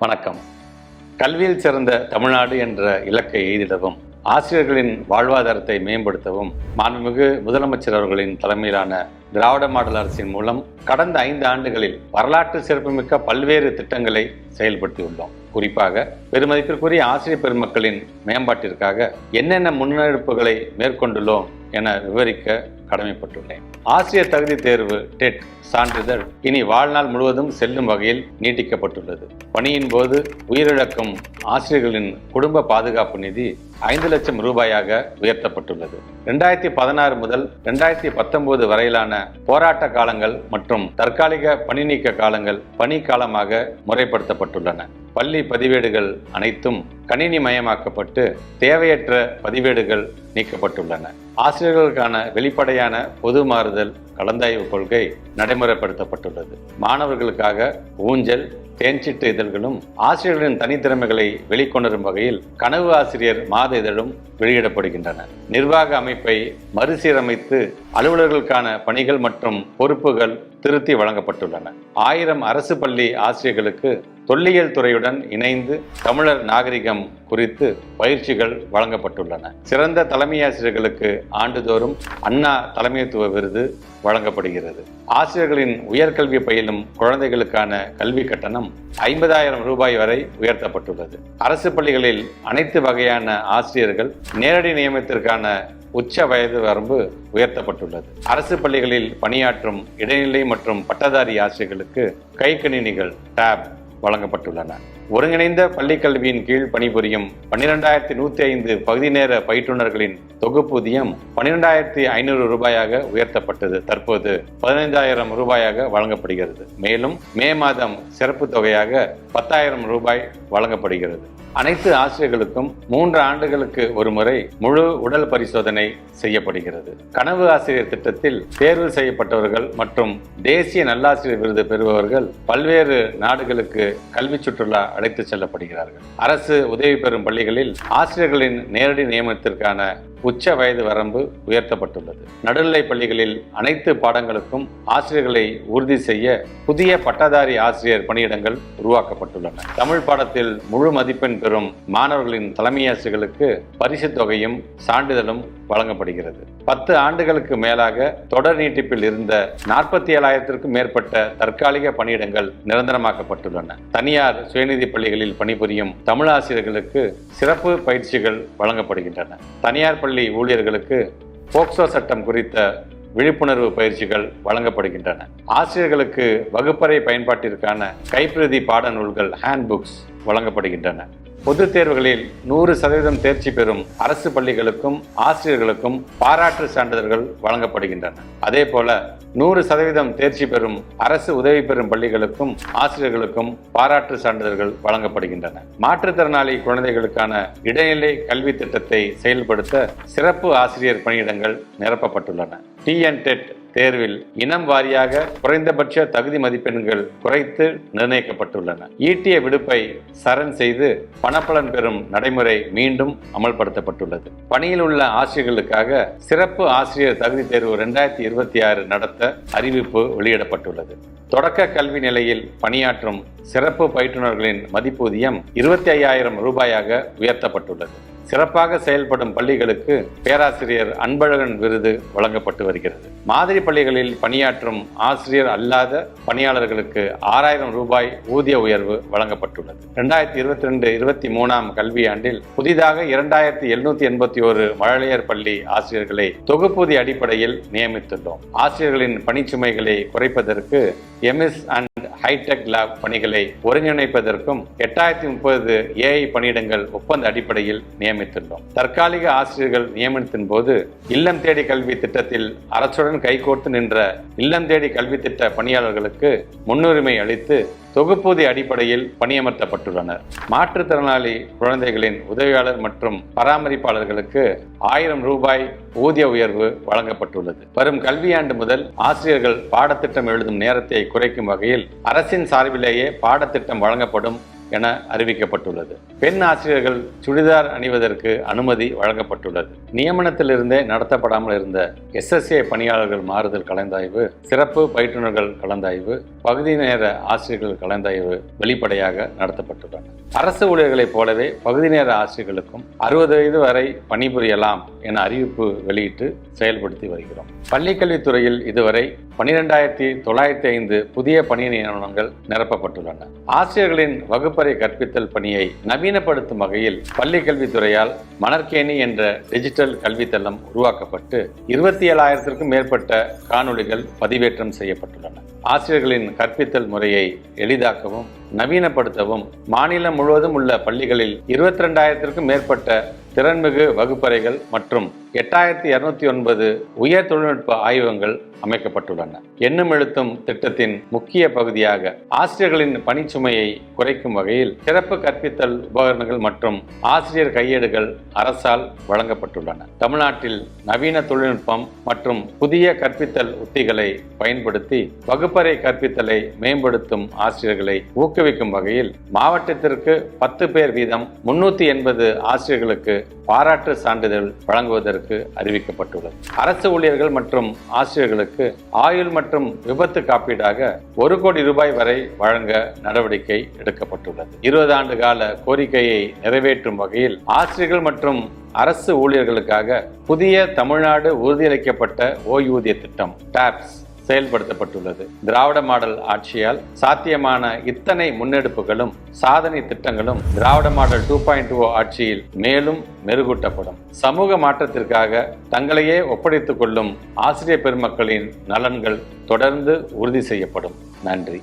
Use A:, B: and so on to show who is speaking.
A: வணக்கம். கல்வியில் சிறந்த தமிழ்நாடு என்ற இலக்கை எய்திடவும் ஆசிரியர்களின் வாழ்வாதாரத்தை மேம்படுத்தவும் மாண்புமிகு முதலமைச்சர் அவர்களின் தலைமையிலான திராவிட மாடல் அரசின் மூலம் கடந்த 5 ஆண்டுகளில் வரலாற்று சிறப்புமிக்க பல்வேறு திட்டங்களை செயல்படுத்தியுள்ளோம். குறிப்பாக பெருமதிப்பிற்குரிய ஆசிரியர் பெருமக்களின் மேம்பாட்டிற்காக என்னென்ன முன்னெடுப்புகளை மேற்கொண்டுள்ளோம் என விவரிக்க கடமைப்பட்டுள்ளேன். ஆசிரியர் தகுதி தேர்வு டெட் சான்றிதழ் இனி வாழ்நாள் முழுவதும் செல்லும் வகையில் நீட்டிக்கப்பட்டுள்ளது. பணியின் போது உயிரிழக்கும் ஆசிரியர்களின் குடும்ப பாதுகாப்பு நிதி 5 லட்சம் ரூபாயாக உயர்த்தப்பட்டுள்ளது. 2016 முதல் 2019 வரையிலான போராட்ட காலங்கள் மற்றும் தற்காலிக பணி நீக்க காலங்கள் பணி காலமாக முறைப்படுத்தப்பட்டுள்ளன. பள்ளி பதிவேடுகள் அனைத்தும் கணினி மயமாக்கப்பட்டு தேவையற்ற பதிவேடுகள் நீக்கப்பட்டுள்ளன. ஆசிரியர்களுக்கான வெளிப்படையான பொது மாறுதல் கலந்தாய்வு கொள்கை நடைமுறைப்படுத்தப்பட்டுள்ளது. மாணவர்களுக்காக ஊஞ்சல், தேன்சிட்டு இதழ்களும் ஆசிரியர்களின் தனித்திறமைகளை வெளிக்கொணரும் வகையில் கனவு ஆசிரியர் மாத இதழும் வெளியிடப்படுகின்றன. நிர்வாக அமைப்பை மறுசீரமைத்து அலுவலர்களுக்கான பணிகள் மற்றும் பொறுப்புகள் திருத்தி வழங்கப்பட்டுள்ளன. 1000 அரசு பள்ளி ஆசிரியர்களுக்கு தொல்லியல் துறையுடன் இணைந்து தமிழர் நாகரிகம் குறித்து பயிற்சிகள் வழங்கப்பட்டுள்ளன. சிறந்த தலைமை ஆசிரியர்களுக்கு ஆண்டுதோறும் அண்ணா தலைமைத்துவ விருது வழங்கப்படுகிறது. ஆசிரியர்களின் உயர்கல்வி பயிலும் குழந்தைகளுக்கான கல்வி கட்டணம் 50,000 ரூபாய் வரை உயர்த்தப்பட்டுள்ளது. அரசு பள்ளிகளில் அனைத்து வகையான ஆசிரியர்கள் நேரடி நியமனத்திற்கான உச்ச வயது வரம்பு உயர்த்தப்பட்டுள்ளது. அரசு பள்ளிகளில் பணியாற்றும் இடைநிலை மற்றும் பட்டதாரி ஆசிரியர்களுக்கு கைக்கணினிகள் டேப் வழங்கப்பட்டுள்ளன. ஒருங்கிணைந்த பள்ளிக்கல்வியின் கீழ் பணிபுரியும் 12,105 பகுதி நேர பயிற்றுநர்களின் தொகுப்பூதியம் 12,500 ரூபாயாக உயர்த்தப்பட்டது. தற்போது 15,000 ரூபாயாக வழங்கப்படுகிறது. மேலும் மே மாதம் சிறப்பு தொகையாக 10,000 ரூபாய் வழங்கப்படுகிறது. அனைத்து ஆசிரியர்களுக்கும் 3 ஆண்டுகளுக்கு ஒரு முறை முழு உடல் பரிசோதனை செய்யப்படுகிறது. கனவு ஆசிரியர் திட்டத்தில் தேர்வு செய்யப்பட்டவர்கள் மற்றும் தேசிய நல்லாசிரியர் விருது பெறுபவர்கள் பல்வேறு நாடுகளுக்கு கல்வி சுற்றுலா அழைத்து செல்லப்படுகிறார்கள். அரசு உதவி பெறும் பள்ளிகளில் ஆசிரியர்களின் நேரடி நியமனத்திற்கான உச்ச வயது வரம்பு உயர்த்தப்பட்டுள்ளது. நடுநிலை பள்ளிகளில் அனைத்து பாடங்களுக்கும் ஆசிரியர்களை உறுதி செய்ய புதிய பட்டதாரி ஆசிரியர் பணியிடங்கள் உருவாக்கப்பட்டுள்ளன. தமிழ் பாடத்தில் முழு மதிப்பெண் பெறும் மாணவர்களின் தலைமை ஆசிரியர்களுக்கு பரிசு தொகையும் சான்றிதழும் வழங்கப்படுகிறது. 10 ஆண்டுகளுக்கு மேலாக தொடர் நீட்டிப்பில் இருந்த 47,000க்கும் மேற்பட்ட தற்காலிக பணியிடங்கள் நிரந்தரமாக்கப்பட்டுள்ளன. தனியார் சுயநிதி பள்ளிகளில் பணிபுரியும் தமிழ் ஆசிரியர்களுக்கு சிறப்பு பயிற்சிகள் வழங்கப்படுகின்றன. தனியார் பள்ளி ஊழியர்களுக்கு போக்சோ சட்டம் குறித்த விழிப்புணர்வு பயிற்சிகள் வழங்கப்படுகின்றன. ஆசிரியர்களுக்கு வகுப்பறை பயன்பாட்டிற்கான கைப்பிரதி பாட நூல்கள் ஹேண்ட்புக்ஸ் வழங்கப்படுகின்றன. பொதுத் தேர்வுகளில் 100% தேர்ச்சி பெறும் அரசு பள்ளிகளுக்கும் ஆசிரியர்களுக்கும் பாராட்டு சான்றிதழ்கள் வழங்கப்படுகின்றன. அதேபோல 100% தேர்ச்சி பெறும் அரசு உதவி பெறும் பள்ளிகளுக்கும் ஆசிரியர்களுக்கும் பாராட்டு சான்றிதழ்கள் வழங்கப்படுகின்றன. மாற்றுத்திறனாளி குழந்தைகளுக்கான இடைநிலை கல்வி திட்டத்தை செயல்படுத்த சிறப்பு ஆசிரியர் பணியிடங்கள் நிரப்பப்பட்டுள்ளன. TNTET தேர்வில் இனம் வாரியாக குறைந்தபட்ச தகுதி மதிப்பெண்கள் குறைத்து நிர்ணயிக்கப்பட்டுள்ளன. ஈட்டிய விடுப்பை சரண் செய்து பணப்பலன் பெறும் நடைமுறை மீண்டும் அமல்படுத்தப்பட்டுள்ளது. பணியில் உள்ள ஆசிரியர்களுக்காக சிறப்பு ஆசிரியர் தகுதி தேர்வு 2026 நடத்த அறிவிப்பு வெளியிடப்பட்டுள்ளது. தொடக்க கல்வி நிலையில் பணியாற்றும் சிறப்பு பயிற்றுநர்களின் மதிப்பூதியம் 25,000 ரூபாயாக உயர்த்தப்பட்டுள்ளது. சிறப்பாக செயல்படும் பள்ளிகளுக்கு பேராசிரியர் அன்பழகன் விருது வழங்கப்பட்டு வருகிறது. மாதிரி பள்ளிகளில் பணியாற்றும் ஆசிரியர் அல்லாத பணியாளர்களுக்கு 6,000 ரூபாய் ஊதிய உயர்வு வழங்கப்பட்டுள்ளது. 2022-23 கல்வியாண்டில் புதிதாக 2,781 மழலையர் பள்ளி ஆசிரியர்களை தொகுப்பூதிய அடிப்படையில் நியமித்துள்ளோம். ஆசிரியர்களின் பணிச்சுமைகளை குறைப்பதற்கு எம்எஸ் அண்ட் ஹைடெக் லேப் பணிகளை ஒருங்கிணைப்பதற்கும் 8,030 AI பணியிடங்கள் ஒப்பந்த அடிப்படையில் நியமித்துள்ளோம். தற்காலிக ஆசிரியர்கள் நியமனத்தின் போது இல்லம் தேடி கல்வி திட்டத்தில் அரசுடன் கைகோர்த்து நின்ற இல்லம் தேடி கல்வி திட்ட பணியாளர்களுக்கு முன்னுரிமை அளித்து தொகுப்பூதிய அடிப்படையில் பணியமர்த்தப்பட்டுள்ளனர். மாற்றுத்திறனாளி குழந்தைகளின் உதவியாளர் மற்றும் பராமரிப்பாளர்களுக்கு 1,000 ரூபாய் ஊதிய உயர்வு வழங்கப்பட்டுள்ளது. வரும் கல்வியாண்டு முதல் ஆசிரியர்கள் பாடத்திட்டம் எழுதும் நேரத்தை குறைக்கும் வகையில் அரசின் சார்பிலேயே பாடத்திட்டம் வழங்கப்படும் என அறிவிக்கப்பட்டுள்ளது. பெண் ஆசிரியர்கள் சுடிதார் அணிவதற்கு அனுமதி வழங்கப்பட்டுள்ளது. நியமனத்திலிருந்தே நடத்தப்படாமல் இருந்த SSA பணியாளர்கள் மாறுதல் கலந்தாய்வு, சிறப்பு பயிற்றுநர்கள் கலந்தாய்வு, பகுதி நேர ஆசிரியர்கள் கலந்தாய்வு வெளிப்படையாக நடத்தப்பட்டுள்ளன. அரசு ஊழியர்களைப் போலவே பகுதி நேர ஆசிரியர்களுக்கும் 60 வயது வரை பணிபுரியலாம் என அறிவிப்பு வெளியிட்டு செயல்படுத்தி வருகிறோம். பள்ளிக்கல்வித்துறையில் இதுவரை 12,905 புதிய பணி நியமனங்கள் நிரப்பப்பட்டுள்ளன. ஆசிரியர்களின் வகுப்பறை கற்பித்தல் பணியை நவீனப்படுத்தும் வகையில் பள்ளிக்கல்வித்துறையால் மணற்கேணி என்ற டிஜிட்டல் கல்வித்தளம் உருவாக்கப்பட்டு 27,000க்கும் மேற்பட்ட காணொளிகள் பதிவேற்றம் செய்யப்பட்டுள்ளன. ஆசிரியர்களின் கற்பித்தல் முறையை எளிதாக்கவும் நவீனப்படுத்தவும் மாநிலம் முழுவதும் உள்ள பள்ளிகளில் 22,000க்கும் மேற்பட்ட திறன்மிகு வகுப்பறைகள் மற்றும் 8,209 உயர் தொழில்நுட்ப ஆய்வகங்கள் அமைக்கப்பட்டுள்ளன. எண்ணும் எழுத்தும் திட்டத்தின் முக்கிய பகுதியாக ஆசிரியர்களின் பணிச்சுமையை குறைக்கும் வகையில் சிறப்பு கற்பித்தல் உபகரணங்கள் மற்றும் ஆசிரியர் கையேடுகள் அரசால் வழங்கப்பட்டுள்ளன. தமிழ்நாட்டில் நவீன தொழில்நுட்பம் மற்றும் புதிய கற்பித்தல் உத்திகளை பயன்படுத்தி வகுப்பறை கற்பித்தலை மேம்படுத்தும் ஆசிரியர்களை ஊக்குவிக்கும் வகையில் மாவட்டத்திற்கு 10 பேர் வீதம் 380 ஆசிரியர்களுக்கு பாராட்டு சான்றிதழ் வழங்குவதற்கு அறிவிக்கப்பட்டுள்ளது. அரசு ஊழியர்கள் மற்றும் ஆசிரியர்களுக்கு ஆயுள் மற்றும் விபத்து காப்பீடாக 1 கோடி ரூபாய் வரை வழங்க நடவடிக்கை எடுக்கப்பட்டுள்ளது. 20 ஆண்டு கால கோரிக்கையை நிறைவேற்றும் வகையில் ஆசிரியர்கள் மற்றும் அரசு ஊழியர்களுக்காக புதிய தமிழ்நாடு உறுதியளிக்கப்பட்ட ஓய்வூதிய திட்டம் TAPS செயல்படுத்தப்பட்டுள்ளது. திராவிட மாடல் ஆட்சியால் சாத்தியமான இத்தனை முன்னெடுப்புகளும் சாதனை திட்டங்களும் திராவிட மாடல் 2.0 ஆட்சியில் மேலும் மெருகூட்டப்படும். சமூக மாற்றத்திற்காக தங்களையே ஒப்படைத்துக் கொள்ளும் ஆசிரியர் பெருமக்களின் நலன்கள் தொடர்ந்து உறுதி செய்யப்படும். நன்றி.